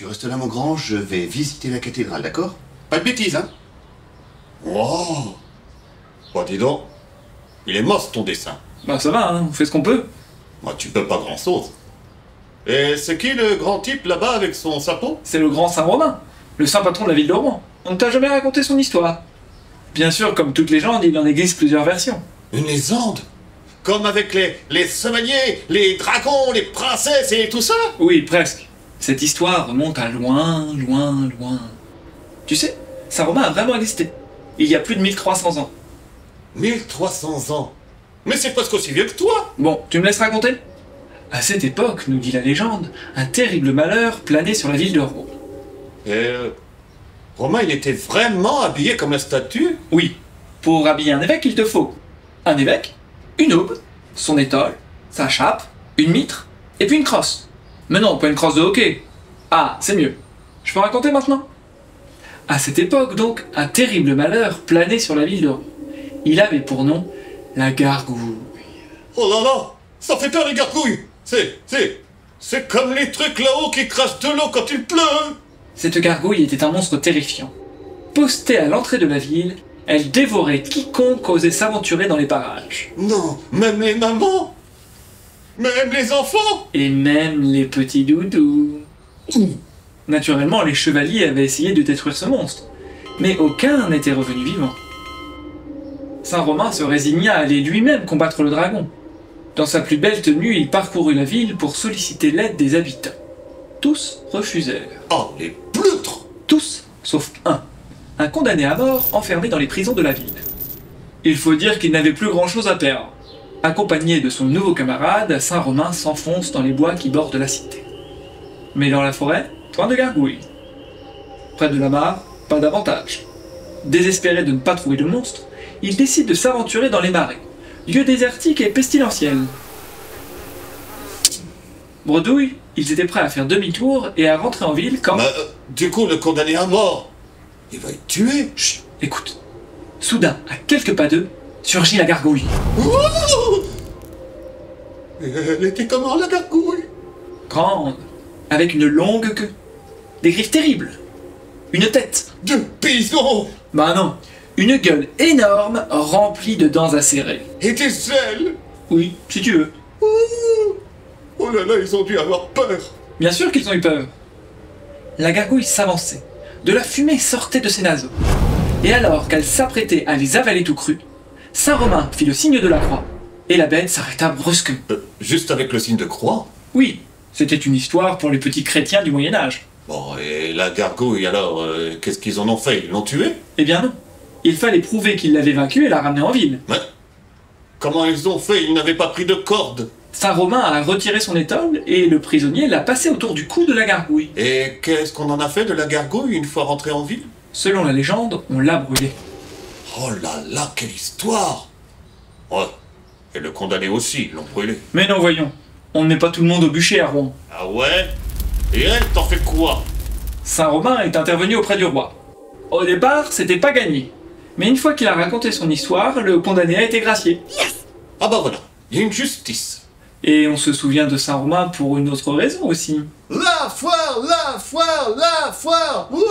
Tu restes là, mon grand, je vais visiter la cathédrale, d'accord? Pas de bêtises, hein? Wow. Bah dis donc, il est moche ton dessin. Bah ça va, hein, on fait ce qu'on peut. Bah tu peux pas grand-chose. Et c'est qui le grand type là-bas avec son sapot? C'est le grand Saint Romain, le saint patron de la ville de Rouen. On ne t'a jamais raconté son histoire. Bien sûr, comme toutes légendes, il en existe plusieurs versions. Une légende? Comme avec les chevaliers, les dragons, les princesses et tout ça? Oui, presque. Cette histoire remonte à loin, loin, loin. Tu sais, Saint Romain a vraiment existé. Il y a plus de 1300 ans. 1300 ans. Mais c'est presque aussi vieux que toi. Bon, tu me laisses raconter? À cette époque, nous dit la légende, un terrible malheur planait sur la ville de Rouen. Et Romain, il était vraiment habillé comme la statue? Oui, pour habiller un évêque, il te faut un évêque, une aube, son étole, sa chape, une mitre, et puis une crosse. Mais non, pas une crosse de hockey. Ah, c'est mieux. Je peux raconter maintenant? À cette époque, donc, un terrible malheur planait sur la ville de Rouen. Il avait pour nom la gargouille. Oh là là, ça fait peur les gargouilles. C'est comme les trucs là-haut qui crachent de l'eau quand il pleut. Cette gargouille était un monstre terrifiant. Postée à l'entrée de la ville, elle dévorait quiconque osait s'aventurer dans les parages. Non, même les mamans, même les enfants. Et même les petits doudous. Naturellement, les chevaliers avaient essayé de détruire ce monstre, mais aucun n'était revenu vivant. Saint Romain se résigna à aller lui-même combattre le dragon. Dans sa plus belle tenue, il parcourut la ville pour solliciter l'aide des habitants. Tous refusèrent. Oh, les pleutres. Tous, sauf un condamné à mort enfermé dans les prisons de la ville. Il faut dire qu'il n'avait plus grand-chose à perdre. Accompagné de son nouveau camarade, Saint Romain s'enfonce dans les bois qui bordent la cité. Mais dans la forêt, point de gargouille. Près de la mare, pas d'avantage. Désespéré de ne pas trouver de monstre, il décide de s'aventurer dans les marais, lieu désertique et pestilentiel. Bredouille, ils étaient prêts à faire demi-tour et à rentrer en ville quand... Du coup, le condamné à mort, il va être tué. Chut, écoute. Soudain, à quelques pas d'eux, surgit la gargouille. Ouh. Elle était comment la gargouille? Grande, avec une longue queue, des griffes terribles, une tête. De bison. Bah non, une gueule énorme remplie de dents acérées. Et des ailes. Oui, si tu veux. Ouh. Oh là là, ils ont dû avoir peur. Bien sûr qu'ils ont eu peur. La gargouille s'avançait. De la fumée sortait de ses naseaux. Et alors qu'elle s'apprêtait à les avaler tout cru, Saint Romain fit le signe de la croix, et la bête s'arrêta brusquement. Juste avec le signe de croix? Oui, c'était une histoire pour les petits chrétiens du Moyen-Âge. Bon, et la gargouille alors, qu'est-ce qu'ils en ont fait? Ils l'ont tuée? Eh bien non. Il fallait prouver qu'ils l'avaient vaincue et la ramener en ville. Mais comment ils ont fait? Ils n'avaient pas pris de corde. Saint Romain a retiré son étole et le prisonnier l'a passé autour du cou de la gargouille. Et qu'est-ce qu'on en a fait de la gargouille une fois rentrée en ville? Selon la légende, on l'a brûlée. Oh là là, quelle histoire! Ouais, et le condamné aussi, ils l'ont brûlé. Mais non, voyons. On ne met pas tout le monde au bûcher à Rouen. Ah ouais? Et elle, t'en fais quoi? Saint Romain est intervenu auprès du roi. Au départ, c'était pas gagné. Mais une fois qu'il a raconté son histoire, le condamné a été gracié. Ah bah voilà, il y a une justice. Et on se souvient de Saint Romain pour une autre raison aussi. La foire, la foire, la foire! Ouais!